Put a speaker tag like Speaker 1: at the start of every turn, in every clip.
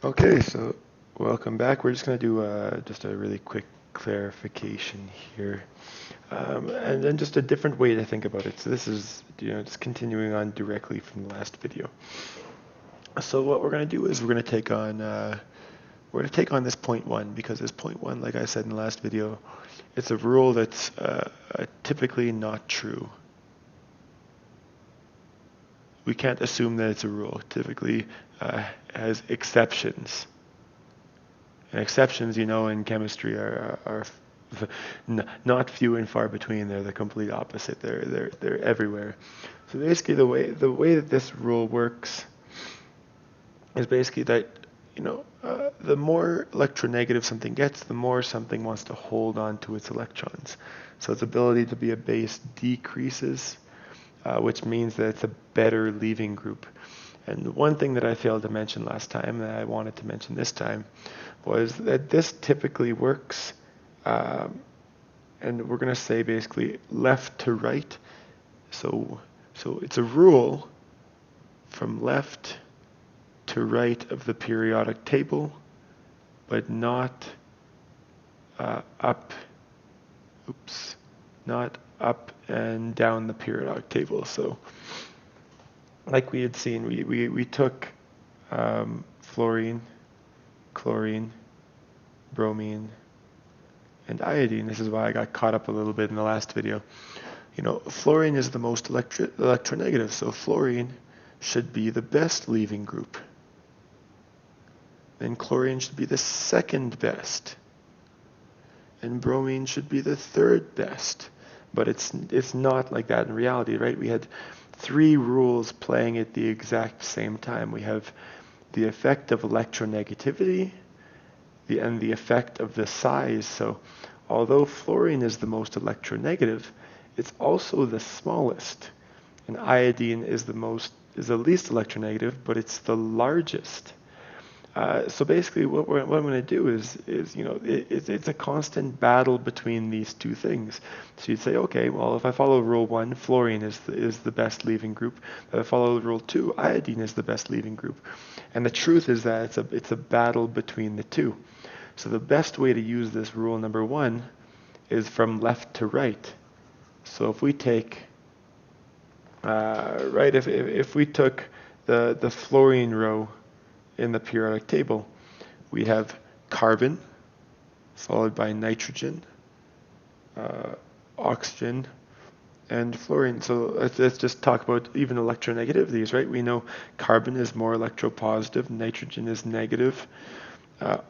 Speaker 1: Okay, so welcome back. We're just going to do just a really quick clarification here, and then just a different way to think about it. So this is, just continuing on directly from the last video. So what we're going to do is we're going to take on this point one, because this point one, like I said in the last video, it's a rule that's typically not true. We can't assume that it's a rule. It typically has exceptions. And exceptions, in chemistry are not few and far between. They're the complete opposite. They're everywhere. So basically, the way that this rule works is basically that the more electronegative something gets, the more something wants to hold on to its electrons. So its ability to be a base decreases, which means that it's a better leaving group. And one thing that I failed to mention last time that I wanted to mention this time was that this typically works, and we're going to say basically left to right. So it's a rule from left to right of the periodic table, but not up. Not up and down the periodic table. So, like we had seen, we took fluorine, chlorine, bromine, and iodine. This is why I got caught up a little bit in the last video. Fluorine is the most electronegative, so fluorine should be the best leaving group. Then chlorine should be the second best. And bromine should be the third best. But it's not like that in reality, right? We had three rules playing at the exact same time. We have the effect of electronegativity and the effect of the size. So although fluorine is the most electronegative, it's also the smallest. And iodine is the least electronegative, but it's the largest. So basically, what I'm going to do is it's a constant battle between these two things. So you'd say, okay, well, if I follow rule one, fluorine is the best leaving group. If I follow rule two, iodine is the best leaving group. And the truth is that it's a battle between the two. So the best way to use this rule number one is from left to right. So if we take if we took the fluorine row in the periodic table, we have carbon, followed by nitrogen, oxygen, and fluorine. So let's just talk about even electronegativities, right? We know carbon is more electropositive, nitrogen is negative,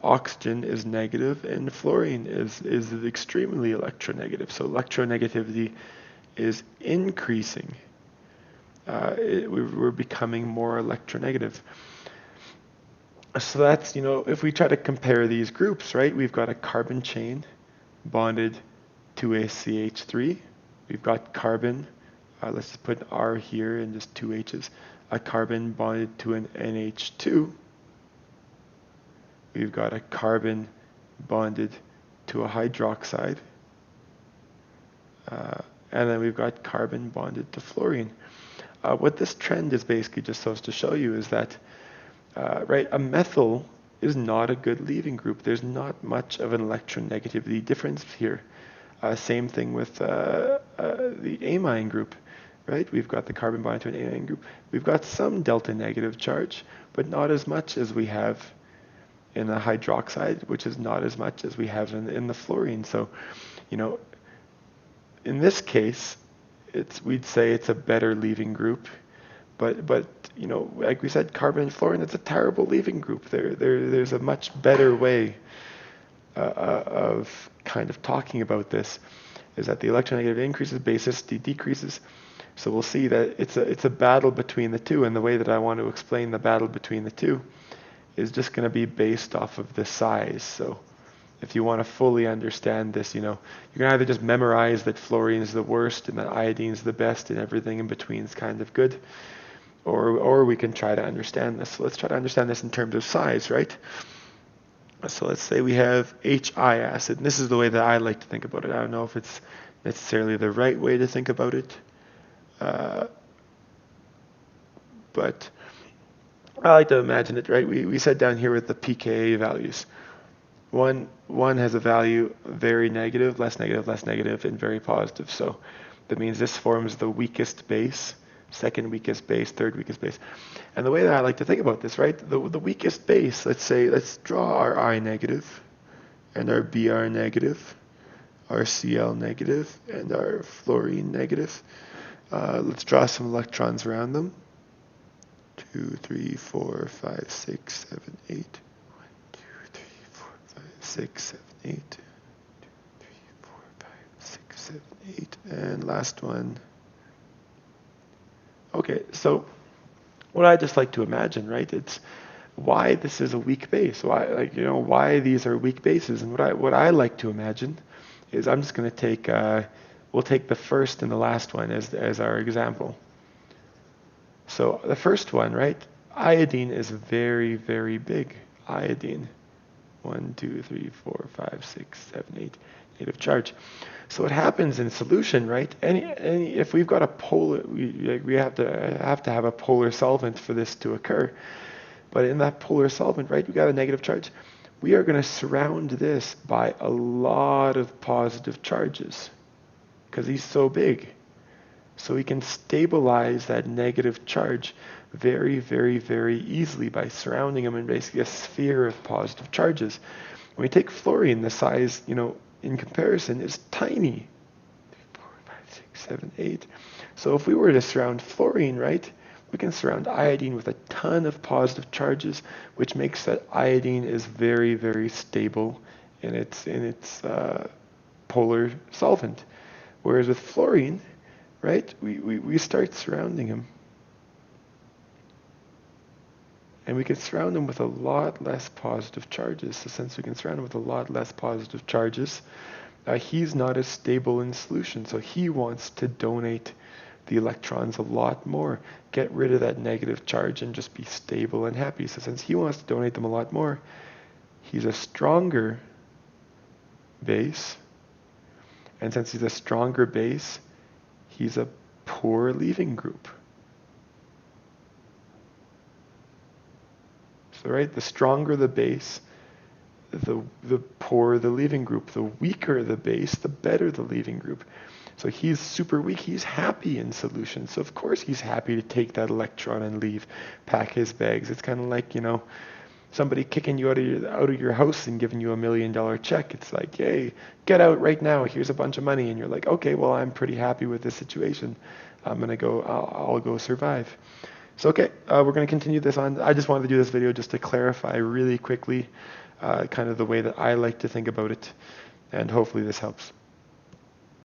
Speaker 1: oxygen is negative, and fluorine is extremely electronegative. So electronegativity is increasing. We're becoming more electronegative. So that's, if we try to compare these groups, right, we've got a carbon chain bonded to a CH3. We've got carbon, let's just put an R here and just two H's, a carbon bonded to an NH2. We've got a carbon bonded to a hydroxide. And then we've got carbon bonded to fluorine. What this trend is basically just supposed to show you is that a methyl is not a good leaving group. There's not much of an electronegativity difference here. Same thing with the amine group, right? We've got the carbon bonded to an amine group. We've got some delta negative charge, but not as much as we have in the hydroxide, which is not as much as we have in the fluorine. So, in this case, we'd say it's a better leaving group. But like we said, carbon and fluorine, it's a terrible leaving group. There's a much better way of kind of talking about this, is that the electronegative increases, basicity decreases. So we'll see that it's a battle between the two, and the way that I want to explain the battle between the two is just going to be based off of the size. So if you want to fully understand this, you can either just memorize that fluorine is the worst and that iodine is the best and everything in between is kind of good. Or we can try to understand this. So let's try to understand this in terms of size, right? So let's say we have HI acid, and this is the way that I like to think about it. I don't know if it's necessarily the right way to think about it, but I like to imagine it, right? We said down here with the pKa values. One has a value very negative, less negative, less negative, and very positive. So that means this forms the weakest base, second weakest base, third weakest base. And the way that I like to think about this, right? The weakest base, let's draw our I negative and our Br negative, our Cl negative, and our fluorine negative. Let's draw some electrons around them. 2, 3, 4, 5, 6, 7, 8. 1, 2, 3, 4, 5, 6, 7, 8. 2, 3, 4, 5, 6, 7, 8. And last one. Okay, so what I just like to imagine, right? It's why this is a weak base. Why these are weak bases. And what I like to imagine is I'm just going to take we'll take the first and the last one as our example. So the first one, right? Iodine is very, very big. Iodine. 1, 2, 3, 4, 5, 6, 7, 8. Negative charge. So what happens in solution, right? If we've got a polar, we have to have a polar solvent for this to occur. But in that polar solvent, right, we got a negative charge. We are going to surround this by a lot of positive charges because he's so big. So we can stabilize that negative charge very, very, very easily by surrounding him in basically a sphere of positive charges. When we take fluorine, the size, in comparison is tiny. 3, 4, 5, 6, 7, 8. So if we were to surround fluorine, right, we can surround iodine with a ton of positive charges, which makes that iodine is very, very stable in its polar solvent. Whereas with fluorine, right, we start surrounding him. And we can surround him with a lot less positive charges. So since we can surround him with a lot less positive charges, he's not as stable in solution. So he wants to donate the electrons a lot more, get rid of that negative charge and just be stable and happy. So since he wants to donate them a lot more, he's a stronger base. And since he's a stronger base, he's a poor leaving group. So, right, the stronger the base, the poorer the leaving group. The weaker the base, the better the leaving group. So he's super weak. He's happy in solution. So of course he's happy to take that electron and leave, pack his bags. It's kind of like, somebody kicking you out of your house and giving you $1 million check. It's like, hey, get out right now. Here's a bunch of money. And you're like, okay, well, I'm pretty happy with this situation. I'll go survive. So, okay, we're going to continue this on. I just wanted to do this video just to clarify really quickly kind of the way that I like to think about it. And hopefully this helps.